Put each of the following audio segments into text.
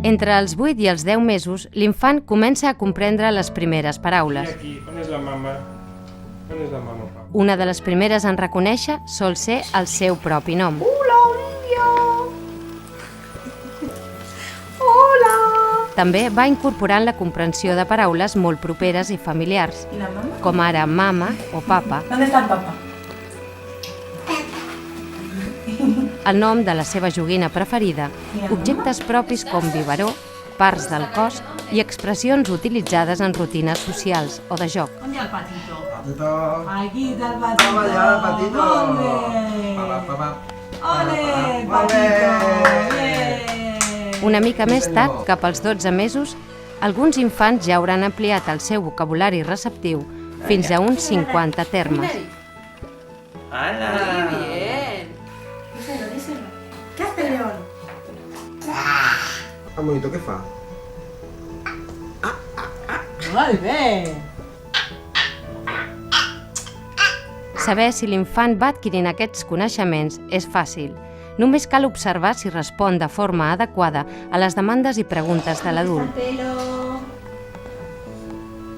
Entre els 8 i els 10 mesos, l'infant comença a comprendre les primeres paraules. I aquí, on és la mama? On és la mama, papa? Una de les primeres en reconèixer sol ser el seu propi nom. Hola, Olivia! Hola! També va incorporant la comprensió de paraules molt properes i familiars, ¿Y la mamá? com ara mama o papa, ¿Dónde está el papá? el nom de la seva joguina preferida, objectes propis com biberó, parts del cos i expressions utilitzades en rutines socials o de joc. ¿Dónde está el patito? Patito. Aquí está el patito. Vamos allá, patito. ¡Ole! Papá. ¡Ole, Molt patito! bé. Bien. Una mica més tard, cap als 12 mesos, alguns infants ja hauran ampliat el seu vocabulari receptiu fins a uns 50 termes. ¡Hala! Bien. Díselo. ¿Qué hace el león? Amorito, què fa? Molt bé. Saber si l'infant va adquirint aquests coneixements és fàcil. Només cal observar si respon de forma adequada a les demandes i preguntes de l'adult. ¿Dónde está el pelo?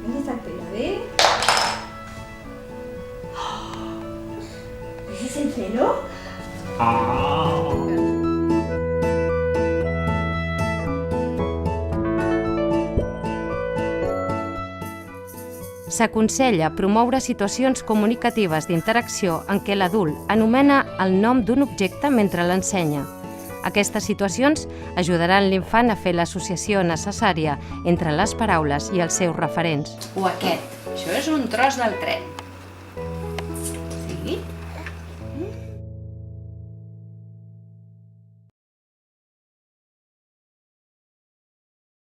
¿Dónde está el pelo? A ver. ¿Ese es el pelo? S'aconsella promoure situacions comunicatives d'interacció en què l'adult anomena el nom d'un objecte mentre l'ensenya. Aquestes situacions ajudaran l'infant a fer l'associació necessària entre les paraules i els seus referents. O aquest. Això és un tros del tren.